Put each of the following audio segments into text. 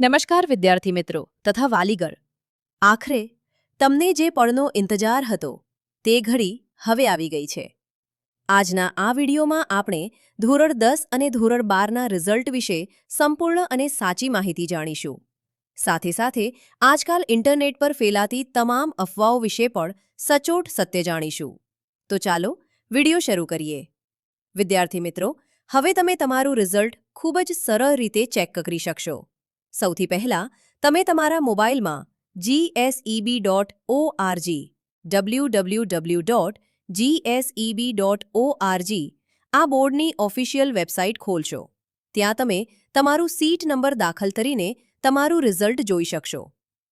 નમસ્કાર વિદ્યાર્થી મિત્રો તથા વાલીગણ, આખરે તમને જે પળનો ઇંતજાર હતો તે ઘડી હવે આવી ગઈ છે। આજના આ વિડીયોમાં આપણે ધોરણ 10 અને ધોરણ 12ના રિઝલ્ટ વિશે સંપૂર્ણ અને સાચી માહિતી જાણીશું। સાથે સાથે આજકાલ ઇન્ટરનેટ પર ફેલાતી તમામ અફવાઓ વિશે પણ સચોટ સત્ય જાણીશું। તો ચાલો વિડીયો શરૂ કરીએ। વિદ્યાર્થી મિત્રો, હવે તમે તમારું રિઝલ્ટ ખૂબ જ સરળ રીતે ચેક કરી શકશો। સૌથી પહેલા તમે તમારા મોબાઈલમાં GSEB.org www.gseb.org આ બોર્ડની ઓફિશિયલ વેબસાઇટ ખોલશો। ત્યાં તમે તમારું સીટ નંબર દાખલ કરીને તમારું રિઝલ્ટ જોઈ શકશો।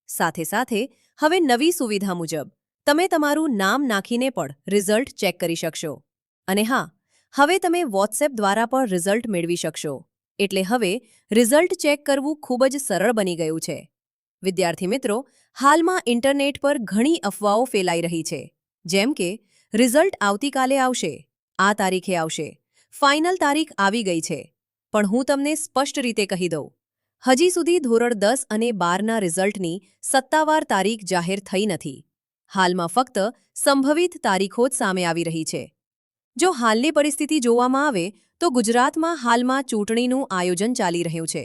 સાથે સાથે હવે નવી સુવિધા મુજબ તમે તમારું નામ નાખીને પણ રિઝલ્ટ ચેક કરી શકશો। અને હા, હવે તમે વોટ્સએપ દ્વારા પણ રિઝલ્ટ મેળવી શકશો। એટલે હવે રિઝલ્ટ ચેક કરવું ખૂબ જ સરળ બની ગયું છે। વિદ્યાર્થી મિત્રો, હાલમાં ઇન્ટરનેટ પર ઘણી અફવાઓ ફેલાઈ રહી છે, જેમ કે રિઝલ્ટ આવતીકાલે આવશે, આ તારીખે આવશે, ફાઇનલ તારીખ આવી ગઈ છે। પણ હું તમને સ્પષ્ટ રીતે કહી દઉં, હજી સુધી ધોરણ 10 અને 12ના રિઝલ્ટની સત્તાવાર તારીખ જાહેર થઈ નથી। હાલમાં ફક્ત સંભવિત તારીખો જ સામે આવી રહી છે। જો હાલની પરિસ્થિતિ જોવામાં આવે તો ગુજરાતમાં હાલમાં ચૂંટણીનું આયોજન ચાલી રહ્યું છે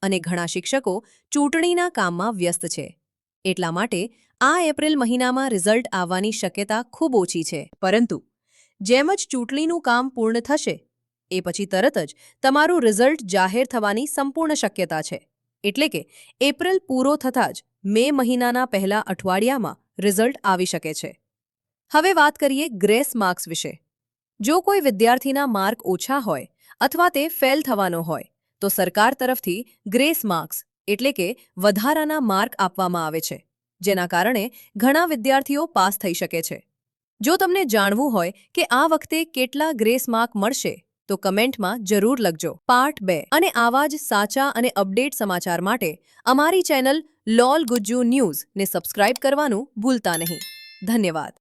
અને ઘણા શિક્ષકો ચૂંટણીના કામમાં વ્યસ્ત છે। એટલા માટે આ એપ્રિલ મહિનામાં રિઝલ્ટ આવવાની શક્યતા ખૂબ ઓછી છે। પરંતુ જેમ જ ચૂંટણીનું કામ પૂર્ણ થશે એ પછી તરત જ તમારું રિઝલ્ટ જાહેર થવાની સંપૂર્ણ શક્યતા છે। એટલે કે એપ્રિલ પૂરો થતાં જ મે મહિનાના પહેલા અઠવાડિયામાં રિઝલ્ટ આવી શકે છે। હવે વાત કરીએ ગ્રેસ માર્ક્સ વિશે। જો કોઈ વિદ્યાર્થીના માર્ક ઓછા હોય અથવા તે ફેલ થવાનો હોય તો સરકાર તરફથી ગ્રેસ માર્ક્સ એટલે કે વધારાના માર્ક આપવામાં આવે છે, જેના કારણે ઘણા વિદ્યાર્થીઓ પાસ થઈ શકે છે। જો તમને જાણવું હોય કે આ વખતે કેટલા ગ્રેસ માર્ક મળશે તો કમેન્ટમાં જરૂર લખજો। પાર્ટ 2 અને આવા જ સાચા અને અપડેટ સમાચાર માટે અમારી ચેનલ લોલ ગુજ્જુ ન્યૂઝને સબસ્ક્રાઇબ કરવાનું ભૂલતા નહીં। ધન્યવાદ।